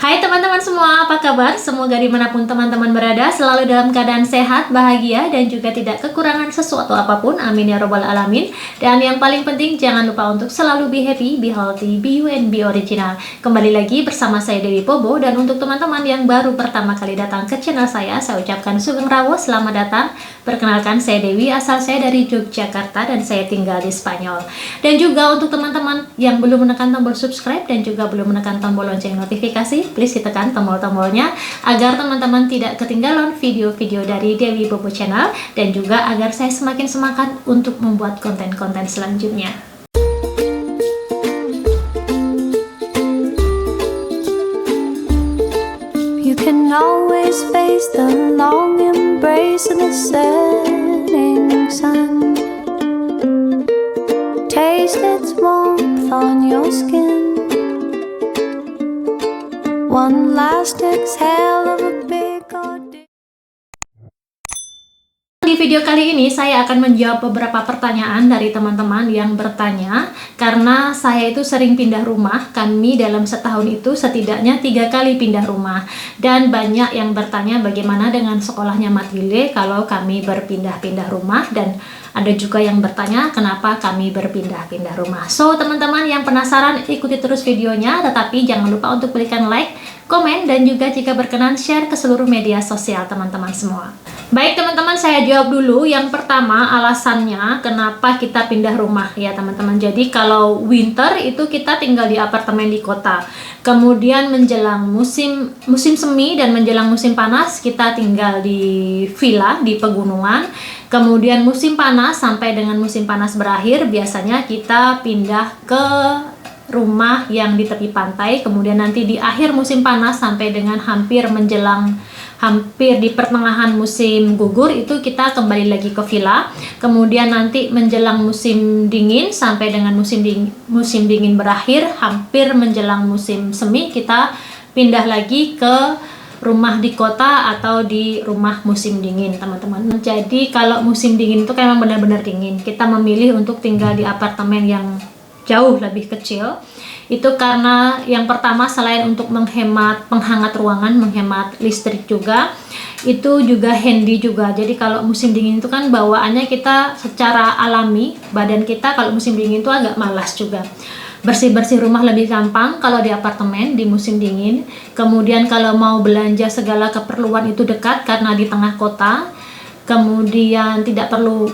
Hai teman-teman semua, apa kabar? Semoga dimanapun teman-teman berada selalu dalam keadaan sehat, bahagia, dan juga tidak kekurangan sesuatu apapun. Amin ya robbal alamin. Dan yang paling penting, jangan lupa untuk selalu be happy, be healthy, be you, and be original. Kembali lagi bersama saya Dewi Pobo. Dan untuk teman-teman yang baru pertama kali datang ke channel saya ucapkan Sugeng Rawo, selamat datang. Perkenalkan, saya Dewi, asal saya dari Yogyakarta dan saya tinggal di Spanyol. Dan juga untuk teman-teman yang belum menekan tombol subscribe dan juga belum menekan tombol lonceng notifikasi, please ditekan tombol-tombolnya agar teman-teman tidak ketinggalan video-video dari Dewi Pobo Channel dan juga agar saya semakin semangat untuk membuat konten-konten selanjutnya. You can always face the long embrace of the setting sun. Taste its warmth on your skin. One last exhale of a big ordeal. Di video kali ini saya akan menjawab beberapa pertanyaan dari teman-teman yang bertanya karena saya itu sering pindah rumah. Kami dalam setahun itu setidaknya 3 kali pindah rumah dan banyak yang bertanya bagaimana dengan sekolahnya Matilde kalau kami berpindah-pindah rumah, dan ada juga yang bertanya kenapa kami berpindah-pindah rumah. So teman-teman yang penasaran, ikuti terus videonya, tetapi jangan lupa untuk berikan like, komen, dan juga jika berkenan share ke seluruh media sosial teman-teman semua. Baik teman-teman, saya jawab dulu. Yang pertama, alasannya kenapa kita pindah rumah ya teman-teman. Jadi kalau winter itu kita tinggal di apartemen di kota. Kemudian menjelang musim semi dan menjelang musim panas kita tinggal di villa di pegunungan. Kemudian musim panas sampai dengan musim panas berakhir biasanya kita pindah ke rumah yang di tepi pantai. Kemudian nanti di akhir musim panas sampai dengan hampir di pertengahan musim gugur itu kita kembali lagi ke villa. Kemudian nanti menjelang musim dingin sampai dengan musim dingin berakhir, hampir menjelang musim semi kita pindah lagi ke rumah di kota atau di rumah musim dingin teman-teman. Jadi kalau musim dingin itu kan memang benar-benar dingin, kita memilih untuk tinggal di apartemen yang jauh lebih kecil. Itu karena yang pertama selain untuk menghemat penghangat ruangan, menghemat listrik juga, itu juga handy juga. Jadi kalau musim dingin itu kan bawaannya kita secara alami, badan kita kalau musim dingin itu agak malas juga. Bersih-bersih rumah lebih gampang kalau di apartemen di musim dingin. Kemudian kalau mau belanja segala keperluan itu dekat karena di tengah kota. Kemudian tidak perlu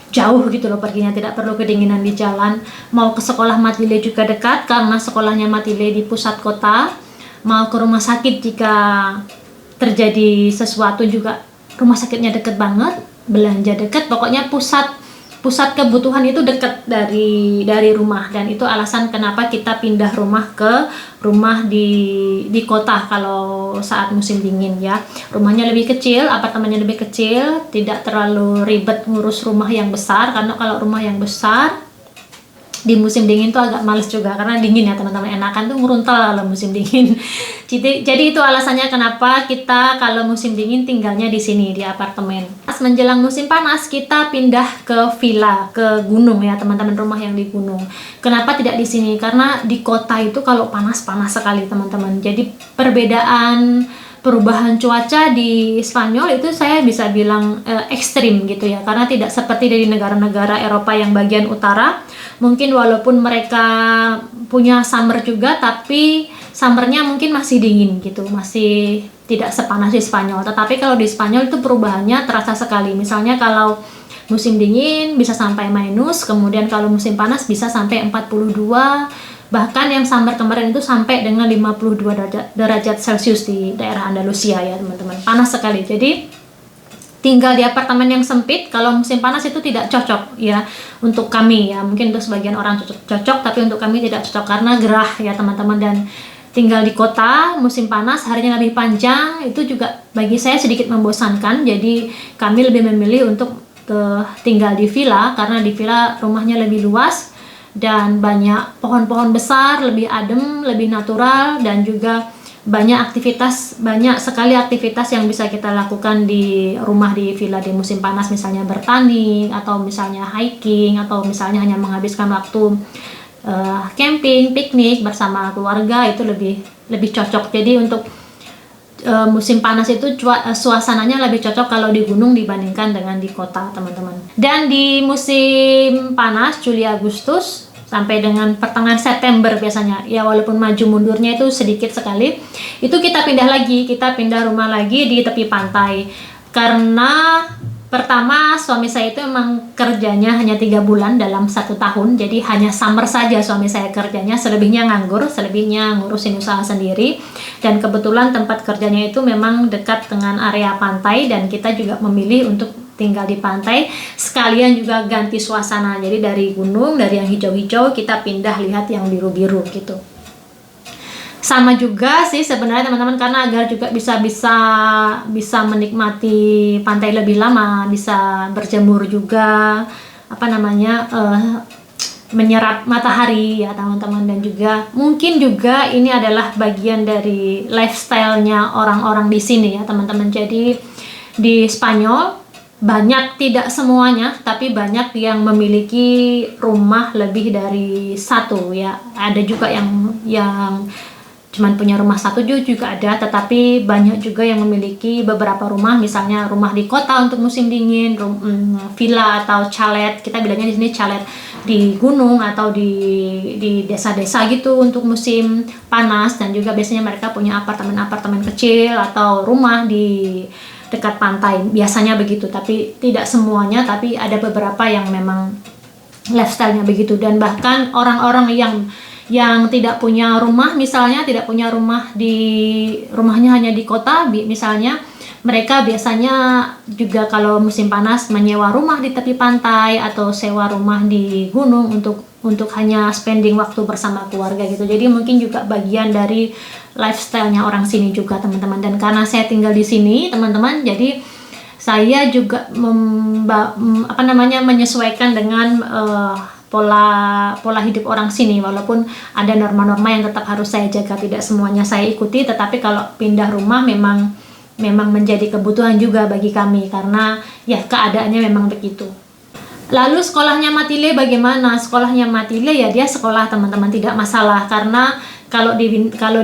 jauh gitu loh perginya, tidak perlu kedinginan di jalan. Mau ke sekolah Matilde juga dekat karena sekolahnya Matilde di pusat kota. Mau ke rumah sakit jika terjadi sesuatu juga rumah sakitnya deket banget, belanja deket, pokoknya pusat kebutuhan itu dekat dari rumah. Dan itu alasan kenapa kita pindah rumah ke rumah di kota kalau saat musim dingin ya. Rumahnya lebih kecil, apartemennya lebih kecil, tidak terlalu ribet ngurus rumah yang besar, karena kalau rumah yang besar di musim dingin tuh agak males juga karena dingin ya teman-teman. Enakan tuh nguruntel kalau musim dingin. Jadi itu alasannya kenapa kita kalau musim dingin tinggalnya di sini di apartemen. Pas menjelang musim panas kita pindah ke villa, ke gunung ya teman-teman, rumah yang di gunung. Kenapa tidak di sini? Karena di kota itu kalau panas sekali teman-teman. Jadi perubahan cuaca di Spanyol itu saya bisa bilang ekstrim gitu ya, karena tidak seperti dari negara-negara Eropa yang bagian utara. Mungkin walaupun mereka punya summer juga, tapi summernya mungkin masih dingin gitu, masih tidak sepanas di Spanyol. Tetapi kalau di Spanyol itu perubahannya terasa sekali. Misalnya kalau musim dingin bisa sampai minus, kemudian kalau musim panas bisa sampai 42, bahkan yang summer kemarin itu sampai dengan 52 derajat Celcius di daerah Andalusia ya teman-teman. Panas sekali. Jadi tinggal di apartemen yang sempit kalau musim panas itu tidak cocok ya untuk kami ya. Mungkin untuk sebagian orang cocok, tapi untuk kami tidak cocok karena gerah ya teman-teman. Dan tinggal di kota musim panas harinya lebih panjang, itu juga bagi saya sedikit membosankan. Jadi kami lebih memilih untuk tinggal di villa karena di villa rumahnya lebih luas dan banyak pohon-pohon besar, lebih adem, lebih natural, dan juga banyak sekali aktivitas yang bisa kita lakukan di rumah di villa di musim panas, misalnya bertani atau misalnya hiking atau misalnya hanya menghabiskan waktu camping, piknik bersama keluarga itu lebih cocok. Jadi untuk musim panas itu suasananya lebih cocok kalau di gunung dibandingkan dengan di kota, teman-teman. Dan di musim panas Juli Agustus sampai dengan pertengahan September biasanya, ya walaupun maju mundurnya itu sedikit sekali, itu kita pindah rumah lagi di tepi pantai. Karena pertama suami saya itu memang kerjanya hanya 3 bulan dalam 1 tahun, jadi hanya summer saja suami saya kerjanya, selebihnya nganggur, selebihnya ngurusin usaha sendiri. Dan kebetulan tempat kerjanya itu memang dekat dengan area pantai, dan kita juga memilih untuk tinggal di pantai, sekalian juga ganti suasana. Jadi dari gunung, dari yang hijau-hijau kita pindah lihat yang biru-biru gitu. Sama juga sih sebenarnya teman-teman, karena agar juga bisa menikmati pantai lebih lama, bisa berjemur juga, menyerap matahari ya teman-teman. Dan juga mungkin juga ini adalah bagian dari lifestyle-nya orang-orang di sini ya teman-teman. Jadi di Spanyol banyak, tidak semuanya, tapi banyak yang memiliki rumah lebih dari satu ya. Ada juga yang cuman punya rumah satu juga ada, tetapi banyak juga yang memiliki beberapa rumah, misalnya rumah di kota untuk musim dingin, villa atau chalet, kita bilangnya di sini chalet, di gunung atau di desa-desa gitu untuk musim panas. Dan juga biasanya mereka punya apartemen-apartemen kecil atau rumah di dekat pantai, biasanya begitu, tapi tidak semuanya, tapi ada beberapa yang memang lifestyle-nya begitu. Dan bahkan orang-orang yang tidak punya rumah, misalnya tidak punya rumahnya hanya di kota, misalnya mereka biasanya juga kalau musim panas menyewa rumah di tepi pantai atau sewa rumah di gunung untuk hanya spending waktu bersama keluarga gitu. Jadi mungkin juga bagian dari lifestyle-nya orang sini juga teman-teman. Dan karena saya tinggal di sini teman-teman, jadi saya juga menyesuaikan dengan pola hidup orang sini, walaupun ada norma-norma yang tetap harus saya jaga, tidak semuanya saya ikuti, tetapi kalau pindah rumah memang menjadi kebutuhan juga bagi kami, karena ya keadaannya memang begitu. Lalu sekolahnya Matilde bagaimana? Sekolahnya Matilde ya dia sekolah teman-teman, tidak masalah, karena kalau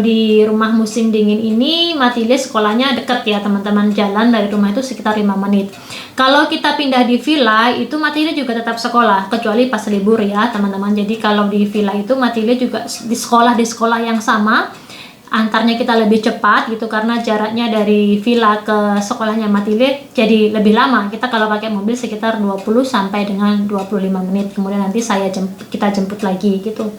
di rumah musim dingin ini Matilde sekolahnya dekat ya teman-teman, jalan dari rumah itu sekitar 5 menit. Kalau kita pindah di villa itu Matilde juga tetap sekolah, kecuali pas libur ya teman-teman. Jadi kalau di villa itu Matilde juga di sekolah yang sama, antarnya kita lebih cepat gitu, karena jaraknya dari villa ke sekolahnya Matilde jadi lebih lama. Kita kalau pakai mobil sekitar 20 sampai dengan 25 menit, kemudian nanti kita jemput lagi gitu.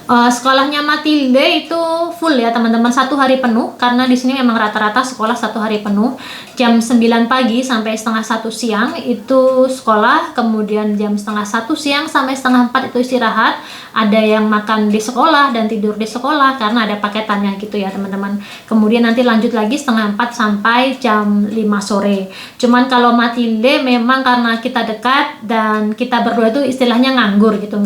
Sekolahnya Matilde itu full ya teman-teman, 1 hari penuh, karena di sini memang rata-rata sekolah 1 hari penuh. Jam 9 pagi sampai setengah 1 siang itu sekolah, kemudian jam setengah 1 siang sampai setengah 4 itu istirahat. Ada yang makan di sekolah dan tidur di sekolah karena ada paketannya gitu ya teman-teman. Kemudian nanti lanjut lagi setengah 4 sampai jam 5 sore. Cuman kalau Matilde memang karena kita dekat dan kita berdua itu istilahnya nganggur gitu,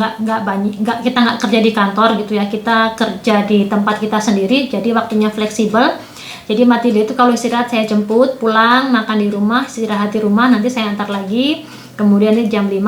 kita nggak kerja di kantor gitu ya, kita kerja di tempat kita sendiri, jadi waktunya fleksibel. Jadi Matilde itu kalau istirahat saya jemput, pulang makan di rumah, istirahat di rumah, nanti saya antar lagi, kemudian di jam 5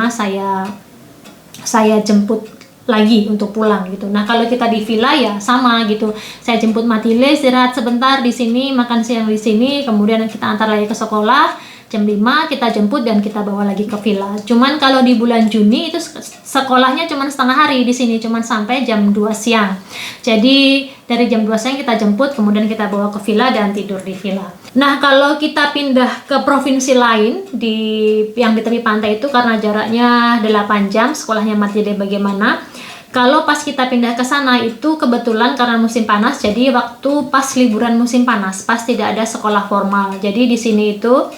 saya jemput lagi untuk pulang gitu. Nah kalau kita di villa ya sama gitu, saya jemput Matilde, istirahat sebentar di sini, makan siang di sini, kemudian kita antar lagi ke sekolah. Jam 5 kita jemput dan kita bawa lagi ke villa. Cuman kalau di bulan Juni itu sekolahnya cuman setengah hari di sini, cuman sampai jam 2 siang. Jadi dari jam 2 siang kita jemput, kemudian kita bawa ke villa dan tidur di villa. Nah, kalau kita pindah ke provinsi lain yang di tepi pantai itu, karena jaraknya 8 jam sekolahnya Matilde bagaimana? Kalau pas kita pindah ke sana itu kebetulan karena musim panas, jadi waktu pas liburan musim panas, pas tidak ada sekolah formal. Jadi di sini itu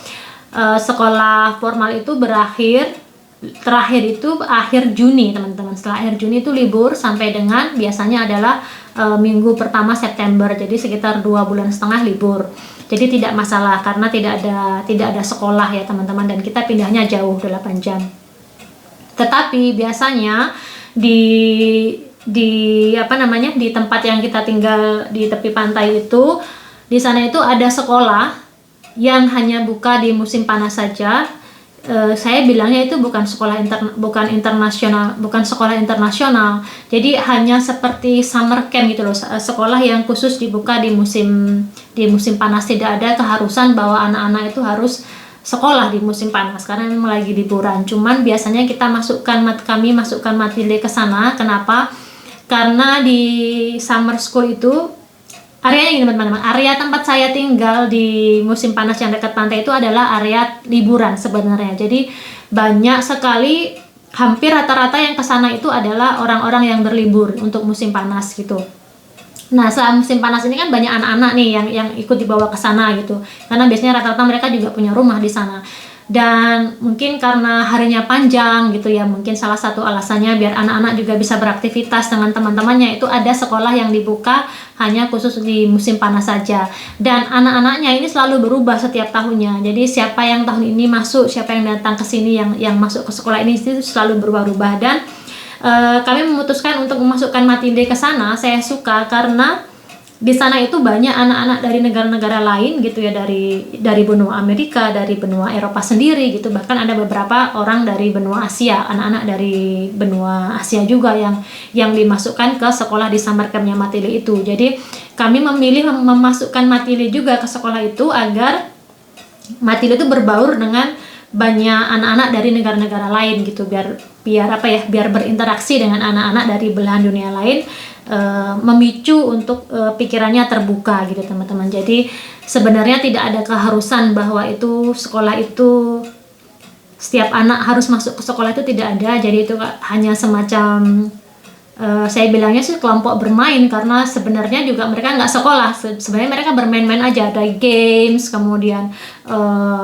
sekolah formal itu terakhir itu akhir Juni teman-teman. Setelah akhir Juni itu libur sampai dengan biasanya adalah minggu pertama September, jadi sekitar 2,5 bulan libur. Jadi tidak masalah karena tidak ada sekolah ya teman-teman, dan kita pindahnya jauh 8 jam. Tetapi biasanya di tempat yang kita tinggal di tepi pantai itu, di sana itu ada sekolah yang hanya buka di musim panas saja. saya bilangnya itu bukan sekolah internasional. Jadi hanya seperti summer camp gitu loh, sekolah yang khusus dibuka di musim panas. Tidak ada keharusan bahwa anak-anak itu harus sekolah di musim panas karena memang lagi liburan. Cuman biasanya kami masukkan Matilde ke sana. Kenapa? Karena di summer school itu areanya gini teman-teman, area tempat saya tinggal di musim panas yang dekat pantai itu adalah area liburan sebenarnya. Jadi banyak sekali, hampir rata-rata yang ke sana itu adalah orang-orang yang berlibur untuk musim panas gitu. Nah, saat musim panas ini kan banyak anak-anak nih yang ikut dibawa ke sana gitu. Karena biasanya rata-rata mereka juga punya rumah di sana. Dan mungkin karena harinya panjang gitu ya, mungkin salah satu alasannya biar anak-anak juga bisa beraktivitas dengan teman-temannya, itu ada sekolah yang dibuka hanya khusus di musim panas saja. Dan anak-anaknya ini selalu berubah setiap tahunnya. Jadi siapa yang tahun ini masuk, siapa yang datang ke sini, yang masuk ke sekolah ini itu selalu berubah-ubah. Dan kami memutuskan untuk memasukkan Matilde ke sana. Saya suka karena di sana itu banyak anak-anak dari negara-negara lain gitu ya, dari benua Amerika, dari benua Eropa sendiri gitu. Bahkan ada beberapa orang dari benua Asia, anak-anak dari benua Asia juga yang dimasukkan ke sekolah di summer campnya Matilde itu. Jadi kami memilih memasukkan Matilde juga ke sekolah itu agar Matilde itu berbaur dengan banyak anak-anak dari negara-negara lain gitu, biar berinteraksi dengan anak-anak dari belahan dunia lain, memicu untuk pikirannya terbuka gitu teman-teman. Jadi sebenarnya tidak ada keharusan bahwa itu sekolah itu setiap anak harus masuk ke sekolah, itu tidak ada. Jadi itu hanya semacam saya bilangnya sih kelompok bermain, karena sebenarnya juga mereka nggak sekolah, sebenarnya mereka bermain-main aja, ada games, kemudian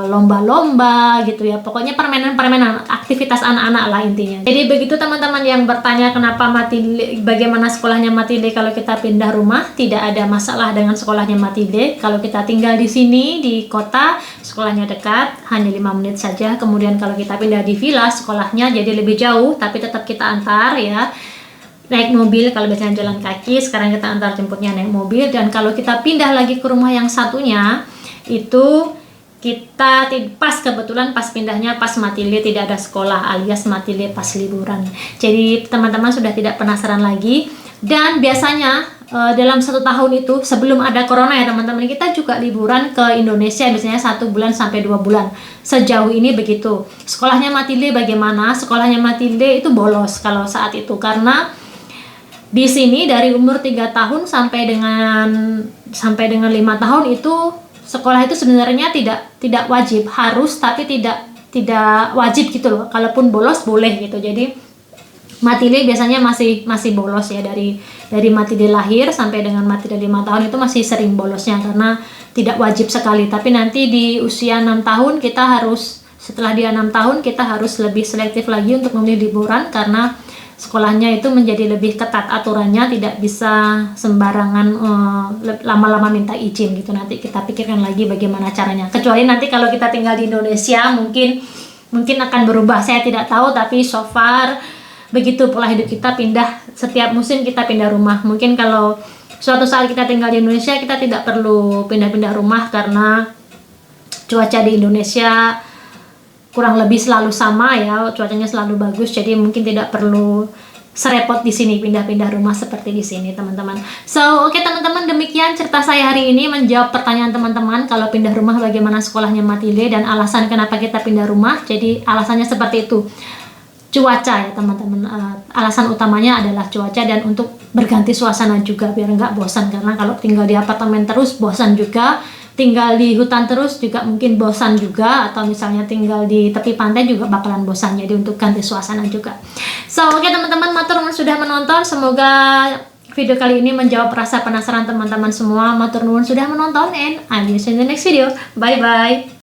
lomba-lomba gitu ya, pokoknya permainan-permainan, aktivitas anak-anak lah intinya. Jadi begitu teman-teman yang bertanya kenapa Matilde, bagaimana sekolahnya Matilde kalau kita pindah rumah. Tidak ada masalah dengan sekolahnya Matilde kalau kita tinggal di sini di kota, sekolahnya dekat, hanya 5 menit saja. Kemudian kalau kita pindah di villa, sekolahnya jadi lebih jauh, tapi tetap kita antar ya, naik mobil. Kalau biasanya jalan kaki, sekarang kita antar jemputnya naik mobil. Dan kalau kita pindah lagi ke rumah yang satunya, itu kita kebetulan pas pindahnya pas Matilde tidak ada sekolah, alias Matilde pas liburan. Jadi teman-teman sudah tidak penasaran lagi. Dan biasanya dalam 1 tahun itu, sebelum ada corona ya teman-teman, kita juga liburan ke Indonesia, biasanya 1 bulan sampai 2 bulan. Sejauh ini begitu. Sekolahnya Matilde bagaimana? Sekolahnya Matilde itu bolos kalau saat itu, karena di sini dari umur 3 tahun sampai dengan 5 tahun itu sekolah itu sebenarnya tidak wajib, harus tapi tidak wajib gitu loh. Kalaupun bolos boleh gitu. Jadi Matilde biasanya masih bolos ya, dari Matilde lahir sampai dengan Matilde 5 tahun itu masih sering bolosnya karena tidak wajib sekali. Tapi nanti di usia 6 tahun setelah dia 6 tahun kita harus lebih selektif lagi untuk memilih liburan, karena sekolahnya itu menjadi lebih ketat aturannya, tidak bisa sembarangan lama-lama minta izin gitu. Nanti kita pikirkan lagi bagaimana caranya. Kecuali nanti kalau kita tinggal di Indonesia mungkin akan berubah, saya tidak tahu. Tapi so far begitu pola hidup kita, pindah setiap musim, kita pindah rumah. Mungkin kalau suatu saat kita tinggal di Indonesia, kita tidak perlu pindah-pindah rumah karena cuaca di Indonesia kurang lebih selalu sama ya, cuacanya selalu bagus. Jadi mungkin tidak perlu serepot di sini pindah-pindah rumah seperti di sini teman-teman. So oke teman-teman, demikian cerita saya hari ini, menjawab pertanyaan teman-teman kalau pindah rumah bagaimana sekolahnya Matilde dan alasan kenapa kita pindah rumah. Jadi alasannya seperti itu, cuaca ya teman-teman. Alasan utamanya adalah cuaca dan untuk berganti suasana juga biar nggak bosan, karena kalau tinggal di apartemen terus bosan juga, tinggal di hutan terus juga mungkin bosan juga, atau misalnya tinggal di tepi pantai juga bakalan bosan. Jadi untuk ganti suasana juga. So oke teman-teman, matur nuwun sudah menonton. Semoga video kali ini menjawab rasa penasaran teman-teman semua. Matur nuwun sudah menonton, and I'll see you in the next video. Bye bye.